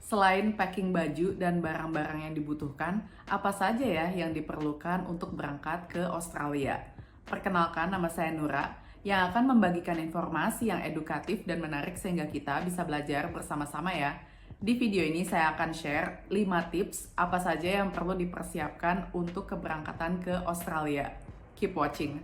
Selain packing baju dan barang-barang yang dibutuhkan, apa saja ya yang diperlukan untuk berangkat ke Australia? Perkenalkan, nama saya Nura, yang akan membagikan informasi yang edukatif dan menarik sehingga kita bisa belajar bersama-sama ya. Di video ini saya akan share 5 tips apa saja yang perlu dipersiapkan untuk keberangkatan ke Australia. Keep watching.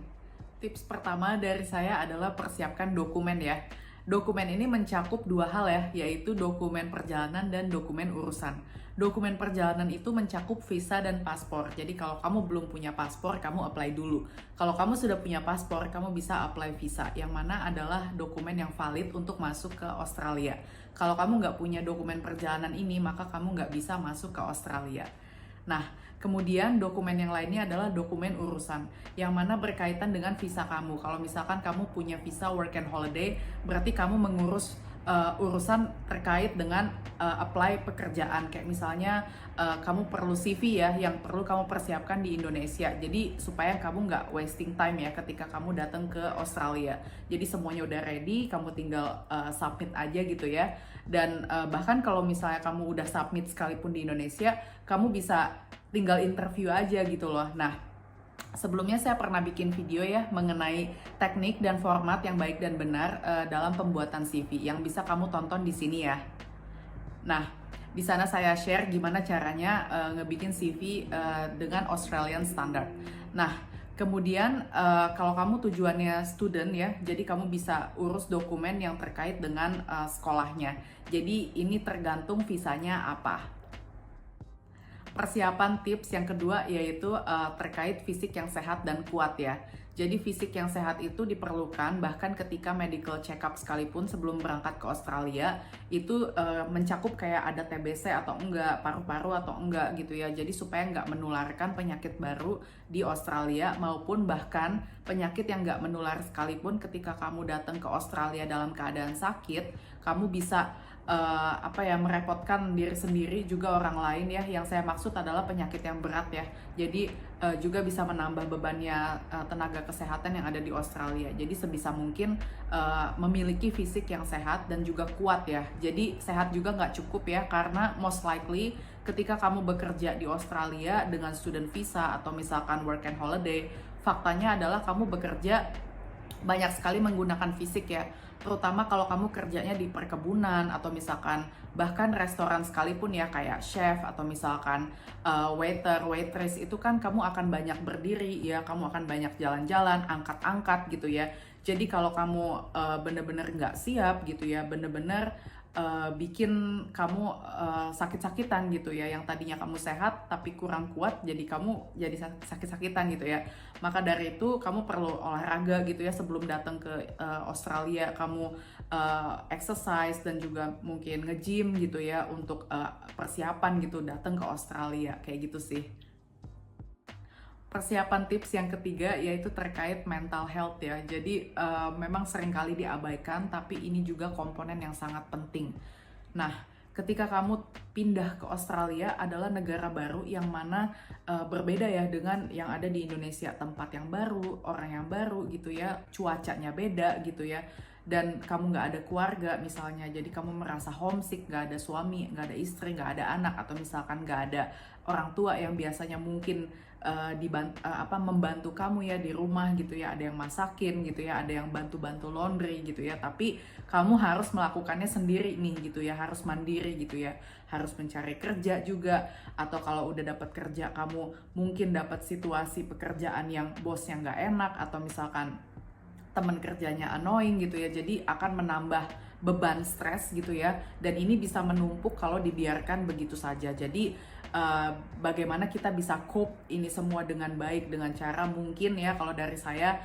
Tips pertama dari saya adalah persiapkan dokumen ya. Dokumen ini mencakup dua hal ya, yaitu dokumen perjalanan dan dokumen urusan. Dokumen perjalanan itu mencakup visa dan paspor. Jadi kalau kamu belum punya paspor, kamu apply dulu. Kalau kamu sudah punya paspor, kamu bisa apply visa, yang mana adalah dokumen yang valid untuk masuk ke Australia. Kalau kamu nggak punya dokumen perjalanan ini, maka kamu nggak bisa masuk ke Australia. Nah, kemudian dokumen yang lainnya adalah dokumen urusan, yang mana berkaitan dengan visa kamu. Kalau misalkan kamu punya visa work and holiday, berarti kamu mengurus urusan terkait dengan apply pekerjaan. Kayak misalnya kamu perlu CV ya, yang perlu kamu persiapkan di Indonesia. Jadi supaya kamu nggak wasting time ya ketika kamu datang ke Australia. Jadi semuanya udah ready, kamu tinggal submit aja gitu ya. Dan bahkan kalau misalnya kamu udah submit sekalipun di Indonesia, kamu bisa tinggal interview aja gitu loh. Nah, sebelumnya saya pernah bikin video ya mengenai teknik dan format yang baik dan benar dalam pembuatan CV yang bisa kamu tonton di sini ya. Nah, di sana saya share gimana caranya ngebikin CV dengan Australian Standard. Nah, kemudian kalau kamu tujuannya student ya, jadi kamu bisa urus dokumen yang terkait dengan sekolahnya. Jadi ini tergantung visanya apa. Persiapan tips yang kedua yaitu terkait fisik yang sehat dan kuat ya. Jadi fisik yang sehat itu diperlukan bahkan ketika medical check up sekalipun sebelum berangkat ke Australia itu mencakup kayak ada TBC atau enggak, paru-paru atau enggak gitu ya. Jadi supaya nggak menularkan penyakit baru di Australia maupun bahkan penyakit yang nggak menular sekalipun ketika kamu datang ke Australia dalam keadaan sakit, kamu bisa merepotkan diri sendiri juga orang lain ya. Yang saya maksud adalah penyakit yang berat ya. Jadi juga bisa menambah bebannya tenaga kesehatan yang ada di Australia. Jadi sebisa mungkin memiliki fisik yang sehat dan juga kuat ya. Jadi sehat juga nggak cukup ya, karena most likely ketika kamu bekerja di Australia dengan student visa atau misalkan work and holiday, faktanya adalah kamu bekerja banyak sekali menggunakan fisik ya, terutama kalau kamu kerjanya di perkebunan atau misalkan bahkan restoran sekalipun ya, kayak chef atau misalkan waiter, waitress, itu kan kamu akan banyak berdiri ya, kamu akan banyak jalan-jalan, angkat-angkat gitu ya. Jadi kalau kamu bener-bener nggak siap gitu ya, bener-bener bikin kamu sakit-sakitan gitu ya, yang tadinya kamu sehat tapi kurang kuat, jadi kamu jadi sakit-sakitan gitu ya. Maka dari itu kamu perlu olahraga gitu ya sebelum datang ke Australia. Kamu exercise dan juga mungkin nge-gym gitu ya untuk persiapan gitu datang ke Australia, kayak gitu sih. Persiapan tips yang ketiga yaitu terkait mental health ya. Jadi memang seringkali diabaikan, tapi ini juga komponen yang sangat penting. Nah, ketika kamu pindah ke Australia adalah negara baru yang mana berbeda ya dengan yang ada di Indonesia. Tempat yang baru, orang yang baru gitu ya, cuacanya beda gitu ya. Dan kamu nggak ada keluarga misalnya, jadi kamu merasa homesick, nggak ada suami, nggak ada istri, nggak ada anak, atau misalkan nggak ada orang tua yang biasanya mungkin membantu kamu ya di rumah gitu ya, ada yang masakin gitu ya, ada yang bantu-bantu laundry gitu ya, tapi kamu harus melakukannya sendiri nih gitu ya, harus mandiri gitu ya, harus mencari kerja juga, atau kalau udah dapat kerja kamu mungkin dapat situasi pekerjaan yang bosnya nggak enak atau misalkan teman kerjanya annoying gitu ya, jadi akan menambah beban stres gitu ya, dan ini bisa menumpuk kalau dibiarkan begitu saja. Jadi bagaimana kita bisa cope ini semua dengan baik, dengan cara mungkin ya, kalau dari saya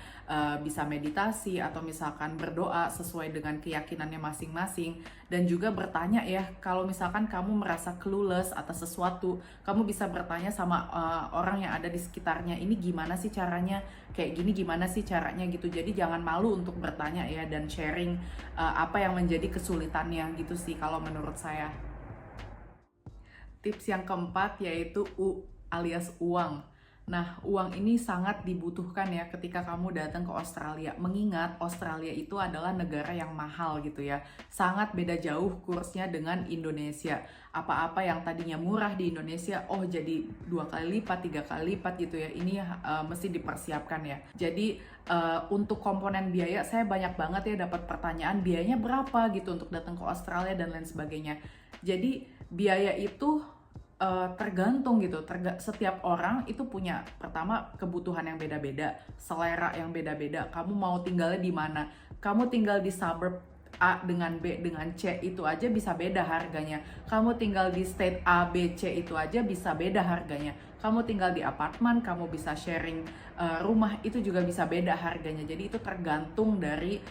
bisa meditasi atau misalkan berdoa sesuai dengan keyakinannya masing-masing, dan juga bertanya ya, kalau misalkan kamu merasa clueless atas sesuatu, kamu bisa bertanya sama orang yang ada di sekitarnya, ini gimana sih caranya, kayak gini gimana sih caranya gitu. Jadi jangan malu untuk bertanya ya, dan sharing apa yang menjadi kesulitannya gitu sih kalau menurut saya. Tips yang keempat yaitu alias uang. Nah, uang ini sangat dibutuhkan ya ketika kamu datang ke Australia. Mengingat Australia itu adalah negara yang mahal gitu ya. Sangat beda jauh kursnya dengan Indonesia. Apa-apa yang tadinya murah di Indonesia, oh jadi 2 kali lipat, 3 kali lipat gitu ya. Ini mesti dipersiapkan ya. Jadi untuk komponen biaya, saya banyak banget ya dapat pertanyaan biayanya berapa gitu untuk datang ke Australia dan lain sebagainya. Jadi biaya itu tergantung gitu. Setiap orang itu punya pertama kebutuhan yang beda-beda, selera yang beda-beda. Kamu mau tinggalnya di mana? Kamu tinggal di suburb A dengan B dengan C itu aja bisa beda harganya. Kamu tinggal di state A, B, C itu aja bisa beda harganya. Kamu tinggal di apartemen, kamu bisa sharing rumah, itu juga bisa beda harganya. Jadi itu tergantung dari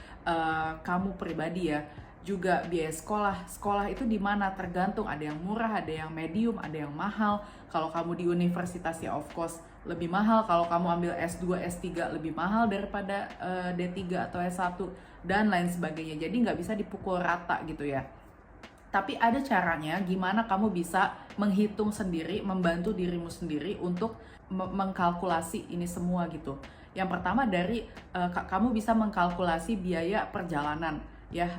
kamu pribadi ya. Juga biaya sekolah itu di mana tergantung, ada yang murah, ada yang medium, ada yang mahal. Kalau kamu di universitas ya of course lebih mahal. Kalau kamu ambil S2, S3 lebih mahal daripada D3 atau S1 dan lain sebagainya. Jadi nggak bisa dipukul rata gitu ya. Tapi ada caranya gimana kamu bisa menghitung sendiri, membantu dirimu sendiri untuk mengkalkulasi ini semua gitu. Yang pertama dari kamu bisa mengkalkulasi biaya perjalanan ya,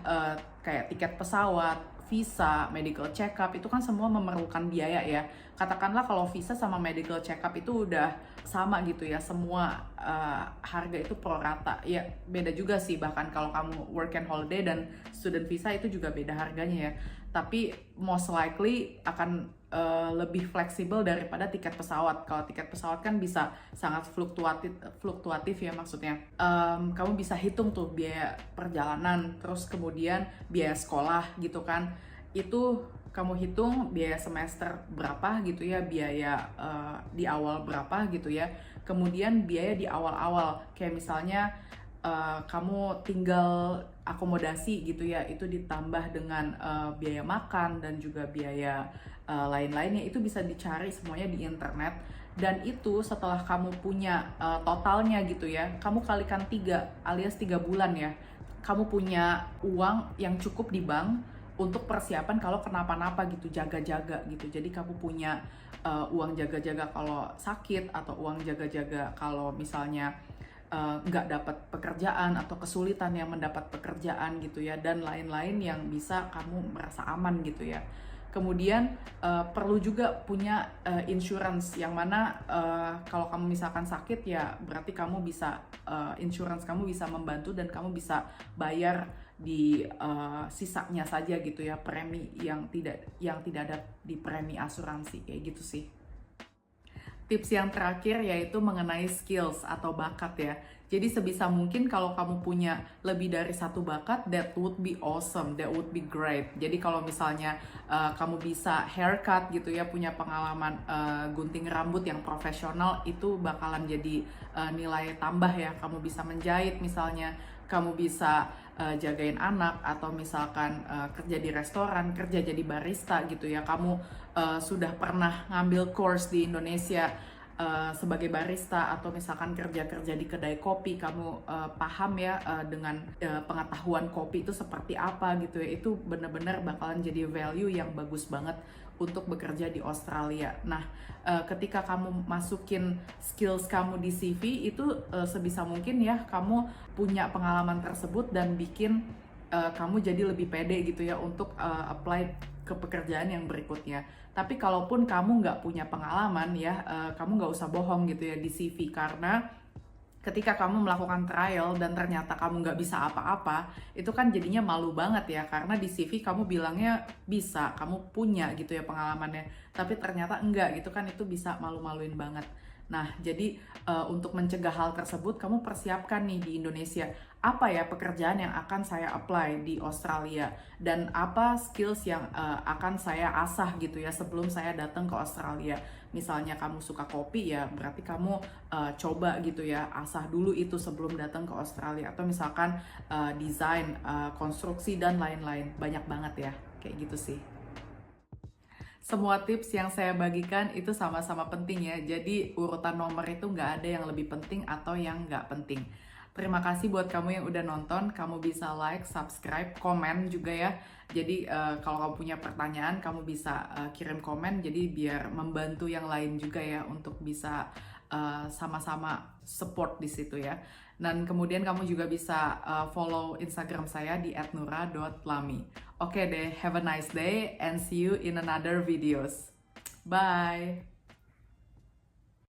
kayak tiket pesawat, visa, medical check up itu kan semua memerlukan biaya ya. Katakanlah kalau visa sama medical check up itu udah sama gitu ya, semua harga itu pro rata. Ya beda juga sih, bahkan kalau kamu work and holiday dan student visa itu juga beda harganya ya. Tapi most likely akan lebih fleksibel daripada tiket pesawat. Kalau tiket pesawat kan bisa sangat fluktuatif ya, maksudnya. Kamu bisa hitung tuh biaya perjalanan, terus kemudian biaya sekolah gitu kan. Itu kamu hitung biaya semester berapa gitu ya, biaya di awal berapa gitu ya. Kemudian biaya di awal-awal, kayak misalnya kamu tinggal akomodasi gitu ya, itu ditambah dengan biaya makan dan juga biaya lain-lainnya, itu bisa dicari semuanya di internet. Dan itu setelah kamu punya totalnya gitu ya, kamu kalikan 3 alias 3 bulan ya, kamu punya uang yang cukup di bank untuk persiapan kalau kenapa-napa gitu, jaga-jaga gitu. Jadi kamu punya uang jaga-jaga kalau sakit, atau uang jaga-jaga kalau misalnya nggak dapat pekerjaan atau kesulitan yang mendapat pekerjaan gitu ya, dan lain-lain yang bisa kamu merasa aman gitu ya. Kemudian perlu juga punya insurance, yang mana kalau kamu misalkan sakit ya berarti kamu bisa insurance kamu bisa membantu dan kamu bisa bayar di sisanya saja gitu ya, premi yang tidak ada di premi asuransi kayak gitu sih. Tips yang terakhir yaitu mengenai skills atau bakat ya. Jadi sebisa mungkin kalau kamu punya lebih dari satu bakat, that would be awesome, that would be great. Jadi kalau misalnya kamu bisa haircut gitu ya, punya pengalaman gunting rambut yang profesional, itu bakalan jadi nilai tambah ya. Kamu bisa menjahit misalnya, kamu bisa jagain anak, atau misalkan kerja di restoran, kerja jadi barista gitu ya. Kamu sudah pernah ngambil course di Indonesia sebagai barista, atau misalkan kerja-kerja di kedai kopi, kamu paham ya dengan pengetahuan kopi itu seperti apa gitu ya. Itu benar-benar bakalan jadi value yang bagus banget untuk bekerja di Australia. Nah, ketika kamu masukin skills kamu di CV itu sebisa mungkin ya kamu punya pengalaman tersebut dan bikin kamu jadi lebih pede gitu ya untuk apply ke pekerjaan yang berikutnya. Tapi kalaupun kamu nggak punya pengalaman ya, kamu nggak usah bohong gitu ya di CV, karena ketika kamu melakukan trial dan ternyata kamu nggak bisa apa-apa, itu kan jadinya malu banget ya, karena di CV kamu bilangnya bisa, kamu punya gitu ya pengalamannya, tapi ternyata enggak gitu kan, itu bisa malu-maluin banget. Nah, jadi untuk mencegah hal tersebut, kamu persiapkan nih di Indonesia, apa ya pekerjaan yang akan saya apply di Australia, dan apa skills yang akan saya asah gitu ya sebelum saya datang ke Australia. Misalnya kamu suka kopi ya, berarti kamu coba gitu ya, asah dulu itu sebelum datang ke Australia. Atau misalkan desain, konstruksi, dan lain-lain. Banyak banget ya, kayak gitu sih. Semua tips yang saya bagikan itu sama-sama penting ya, jadi urutan nomor itu nggak ada yang lebih penting atau yang nggak penting. Terima kasih buat kamu yang udah nonton, kamu bisa like, subscribe, komen juga ya. Jadi kalau kamu punya pertanyaan, kamu bisa kirim komen, jadi biar membantu yang lain juga ya untuk bisa sama-sama support di situ ya. Dan kemudian kamu juga bisa follow Instagram saya di @nura.lami. Oke deh, have a nice day and see you in another videos. Bye!